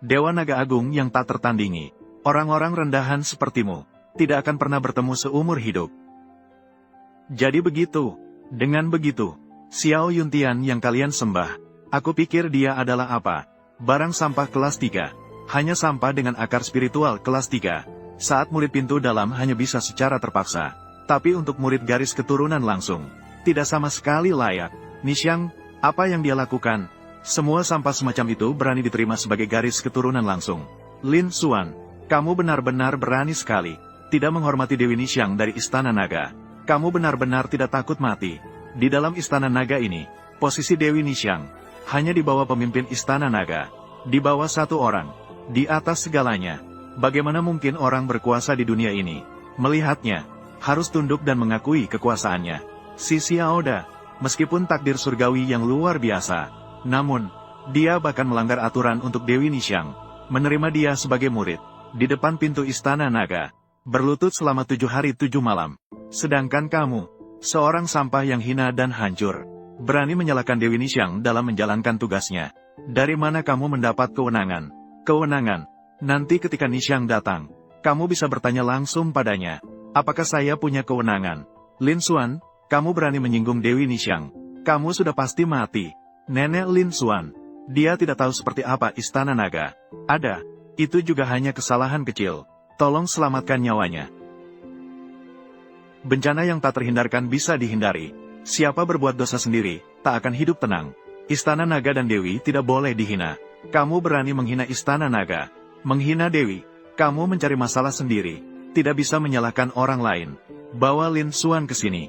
Dewa Naga Agung yang tak tertandingi. Orang-orang rendahan sepertimu tidak akan pernah bertemu seumur hidup. Jadi begitu. Dengan begitu, Xiao Yuntian yang kalian sembah, aku pikir dia adalah apa? Barang sampah kelas 3. Hanya sampah dengan akar spiritual kelas 3. Saat murid pintu dalam hanya bisa secara terpaksa. Tapi untuk murid garis keturunan langsung, tidak sama sekali layak. Nixiang, apa yang dia lakukan? Semua sampah semacam itu berani diterima sebagai garis keturunan langsung. Lin Xuan, kamu benar-benar berani sekali. Tidak menghormati Dewi Nixiang dari Istana Naga. Kamu benar-benar tidak takut mati. Di dalam Istana Naga ini, posisi Dewi Nixiang hanya di bawah pemimpin Istana Naga. Di bawah satu orang. Di atas segalanya. Bagaimana mungkin orang berkuasa di dunia ini melihatnya, harus tunduk dan mengakui kekuasaannya. Si Xiaoda, meskipun takdir surgawi yang luar biasa, namun, dia bahkan melanggar aturan untuk Dewi Nixiang, menerima dia sebagai murid, di depan pintu Istana Naga, berlutut selama 7 hari 7 malam. Sedangkan kamu, seorang sampah yang hina dan hancur, berani menyalahkan Dewi Nixiang dalam menjalankan tugasnya. Dari mana kamu mendapat kewenangan? Kewenangan, nanti ketika Nixiang datang, kamu bisa bertanya langsung padanya. Apakah saya punya kewenangan? Lin Xuan, kamu berani menyinggung Dewi Nixiang. Kamu sudah pasti mati. Nenek Lin Xuan, dia tidak tahu seperti apa Istana Naga. Ada, itu juga hanya kesalahan kecil. Tolong selamatkan nyawanya. Bencana yang tak terhindarkan bisa dihindari. Siapa berbuat dosa sendiri, tak akan hidup tenang. Istana Naga dan Dewi tidak boleh dihina. Kamu berani menghina Istana Naga, menghina Dewi. Kamu mencari masalah sendiri, tidak bisa menyalahkan orang lain. Bawa Lin Xuan ke sini.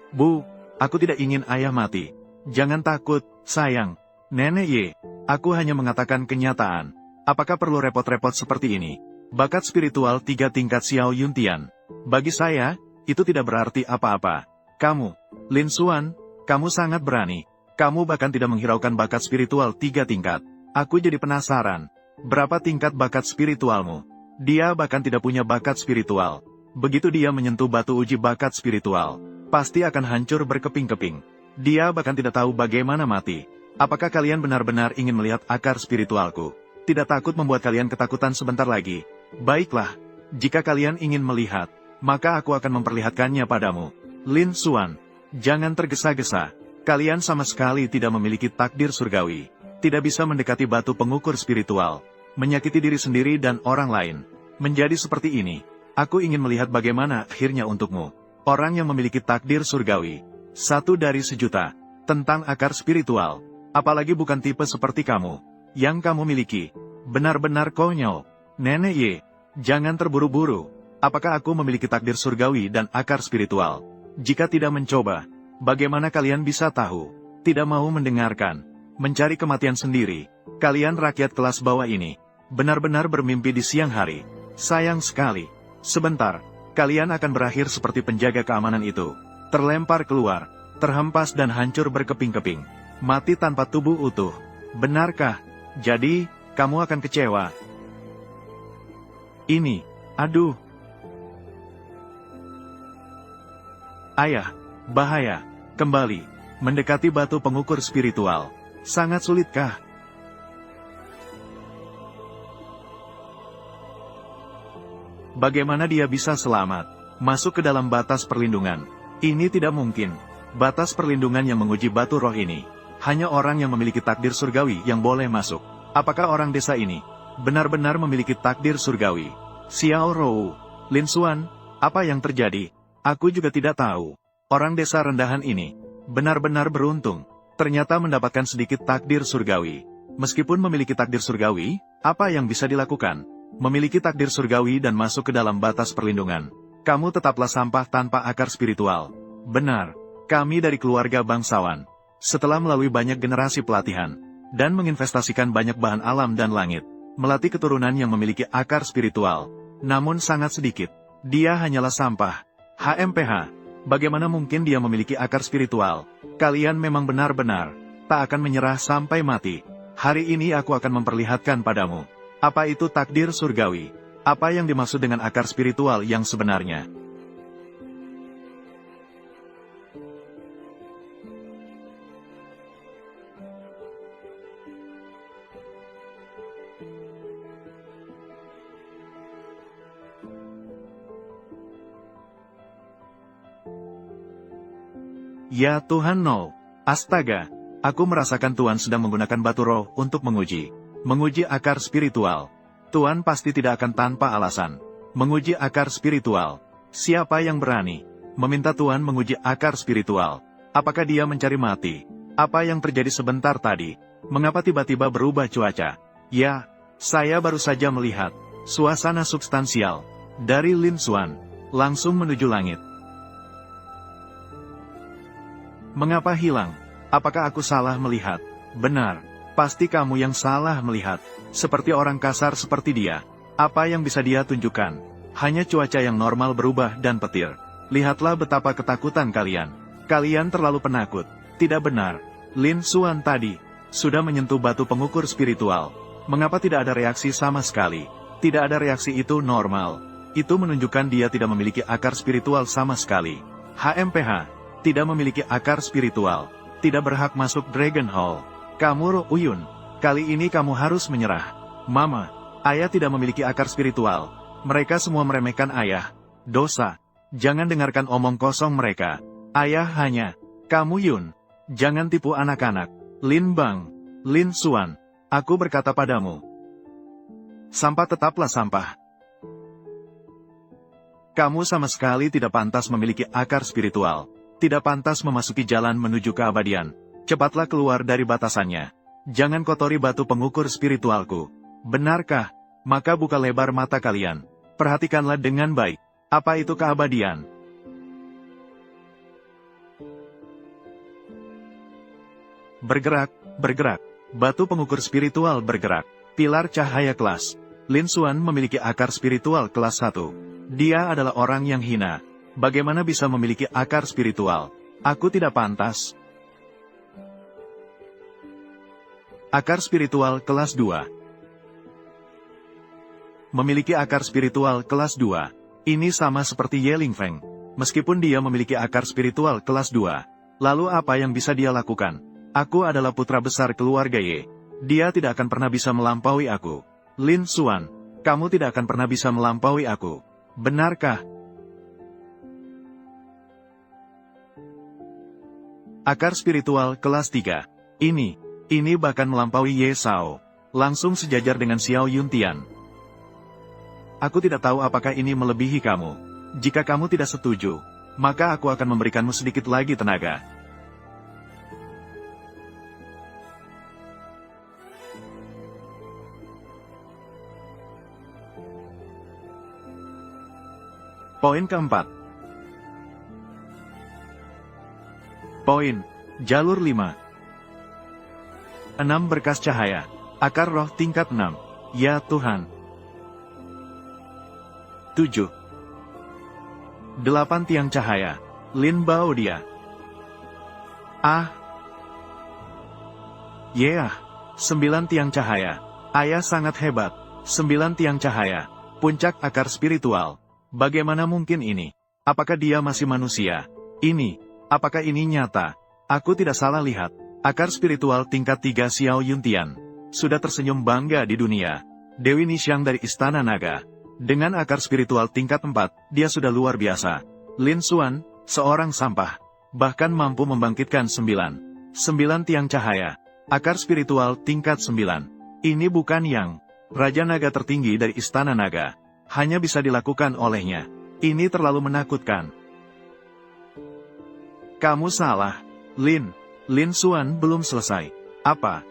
Bu, aku tidak ingin ayah mati. Jangan takut, sayang. Nenek Ye, aku hanya mengatakan kenyataan. Apakah perlu repot-repot seperti ini? Bakat spiritual 3 tingkat Xiao Yuntian. Bagi saya, itu tidak berarti apa-apa. Kamu, Lin Xuan, kamu sangat berani. Kamu bahkan tidak menghiraukan bakat spiritual 3 tingkat. Aku jadi penasaran. Berapa tingkat bakat spiritualmu? Dia bahkan tidak punya bakat spiritual. Begitu dia menyentuh batu uji bakat spiritual, pasti akan hancur berkeping-keping. Dia bahkan tidak tahu bagaimana mati. Apakah kalian benar-benar ingin melihat akar spiritualku? Tidak takut membuat kalian ketakutan sebentar lagi? Baiklah, jika kalian ingin melihat, maka aku akan memperlihatkannya padamu. Lin Xuan, jangan tergesa-gesa. Kalian sama sekali tidak memiliki takdir surgawi. Tidak bisa mendekati batu pengukur spiritual. Menyakiti diri sendiri dan orang lain. Menjadi seperti ini, aku ingin melihat bagaimana akhirnya untukmu. Orang yang memiliki takdir surgawi. 1 dari sejuta, tentang akar spiritual, apalagi bukan tipe seperti kamu, yang kamu miliki, benar-benar konyol. Nenek Ye, jangan terburu-buru. Apakah aku memiliki takdir surgawi dan akar spiritual? Jika tidak mencoba, bagaimana kalian bisa tahu? Tidak mau mendengarkan, mencari kematian sendiri. Kalian rakyat kelas bawah ini, benar-benar bermimpi di siang hari. Sayang sekali, sebentar, kalian akan berakhir seperti penjaga keamanan itu. Terlempar keluar, terhempas dan hancur berkeping-keping. Mati tanpa tubuh utuh. Benarkah? Jadi, kamu akan kecewa. Ini, aduh. Ayah, bahaya. Kembali, mendekati batu pengukur spiritual. Sangat sulitkah? Bagaimana dia bisa selamat masuk ke dalam batas perlindungan? Ini tidak mungkin. Batas perlindungan yang menguji batu roh ini, hanya orang yang memiliki takdir surgawi yang boleh masuk. Apakah orang desa ini benar-benar memiliki takdir surgawi? Xiao Rou, Lin Xuan, apa yang terjadi? Aku juga tidak tahu. Orang desa rendahan ini benar-benar beruntung. Ternyata mendapatkan sedikit takdir surgawi. Meskipun memiliki takdir surgawi, apa yang bisa dilakukan? Memiliki takdir surgawi dan masuk ke dalam batas perlindungan. Kamu tetaplah sampah tanpa akar spiritual. Benar, kami dari keluarga bangsawan. Setelah melalui banyak generasi pelatihan, dan menginvestasikan banyak bahan alam dan langit, melatih keturunan yang memiliki akar spiritual. Namun sangat sedikit. Dia hanyalah sampah. HMPH, bagaimana mungkin dia memiliki akar spiritual? Kalian memang benar-benar tak akan menyerah sampai mati. Hari ini aku akan memperlihatkan padamu. Apa itu takdir surgawi? Apa yang dimaksud dengan akar spiritual yang sebenarnya? Ya Tuhan no. Astaga, aku merasakan Tuhan sedang menggunakan batu roh untuk menguji akar spiritual. Tuhan pasti tidak akan tanpa alasan menguji akar spiritual. Siapa yang berani meminta Tuhan menguji akar spiritual? Apakah dia mencari mati? Apa yang terjadi sebentar tadi? Mengapa tiba-tiba berubah cuaca? Ya, saya baru saja melihat suasana substansial dari Lin Xuan langsung menuju langit. Mengapa hilang? Apakah aku salah melihat? Benar, pasti kamu yang salah melihat. Seperti orang kasar seperti dia. Apa yang bisa dia tunjukkan? Hanya cuaca yang normal berubah dan petir. Lihatlah betapa ketakutan kalian. Kalian terlalu penakut. Tidak benar. Lin Xuan tadi sudah menyentuh batu pengukur spiritual. Mengapa tidak ada reaksi sama sekali? Tidak ada reaksi itu normal. Itu menunjukkan dia tidak memiliki akar spiritual sama sekali. HMPH tidak memiliki akar spiritual, tidak berhak masuk Dragon Hall. Kamu Ro Uyun, kali ini kamu harus menyerah. Mama, ayah tidak memiliki akar spiritual. Mereka semua meremehkan ayah. Dosa. Jangan dengarkan omong kosong mereka. Ayah hanya, kamu Yun. Jangan tipu anak-anak. Lin Bang, Lin Xuan, aku berkata padamu. Sampah tetaplah sampah. Kamu sama sekali tidak pantas memiliki akar spiritual. Tidak pantas memasuki jalan menuju keabadian. Cepatlah keluar dari batasannya. Jangan kotori batu pengukur spiritualku. Benarkah? Maka buka lebar mata kalian. Perhatikanlah dengan baik. Apa itu keabadian? Bergerak, bergerak. Batu pengukur spiritual bergerak. Pilar cahaya kelas. Lin Xuan memiliki akar spiritual kelas 1. Dia adalah orang yang hina. Bagaimana bisa memiliki akar spiritual? Aku tidak pantas. Akar spiritual kelas 2. Memiliki akar spiritual kelas 2. Ini sama seperti Ye Lingfeng. Meskipun dia memiliki akar spiritual kelas 2. Lalu apa yang bisa dia lakukan? Aku adalah putra besar keluarga Ye. Dia tidak akan pernah bisa melampaui aku. Lin Xuan, kamu tidak akan pernah bisa melampaui aku. Benarkah? Akar spiritual kelas 3. Ini bahkan melampaui Ye Sao. Langsung sejajar dengan Xiao Yuntian. Aku tidak tahu apakah ini melebihi kamu. Jika kamu tidak setuju, maka aku akan memberikanmu sedikit lagi tenaga. Poin keempat. Poin, jalur 5. 6 berkas cahaya. Akar roh tingkat 6. Ya Tuhan. 7. 8 tiang cahaya. Lin Bao dia. Yeah. 9 tiang cahaya. Ayah sangat hebat. 9 tiang cahaya. Puncak akar spiritual. Bagaimana mungkin ini? Apakah dia masih manusia? Apakah ini nyata? Aku tidak salah lihat. Akar spiritual tingkat 3 Xiao Yuntian sudah tersenyum bangga di dunia. Dewi Nixiang dari Istana Naga. Dengan akar spiritual tingkat 4, dia sudah luar biasa. Lin Xuan, seorang sampah. Bahkan mampu membangkitkan 9 tiang cahaya. Akar spiritual tingkat 9. Ini bukan yang Raja Naga tertinggi dari Istana Naga. Hanya bisa dilakukan olehnya. Ini terlalu menakutkan. Kamu salah, Lin. Lin Xuan belum selesai. Apa?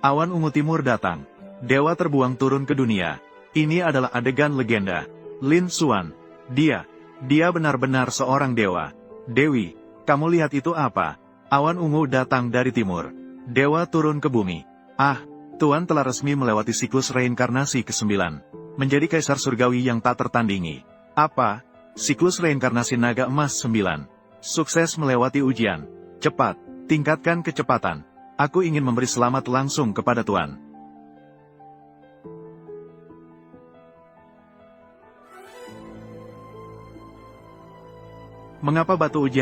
Awan ungu timur datang. Dewa terbuang turun ke dunia. Ini adalah adegan legenda. Lin Xuan. Dia benar-benar seorang dewa. Dewi, kamu lihat itu apa? Awan ungu datang dari timur. Dewa turun ke bumi. Tuan telah resmi melewati siklus reinkarnasi ke-9. Menjadi kaisar surgawi yang tak tertandingi. Apa? Siklus reinkarnasi naga emas 9. Sukses melewati ujian. Cepat, tingkatkan kecepatan. Aku ingin memberi selamat langsung kepada Tuan. Mengapa batu ujian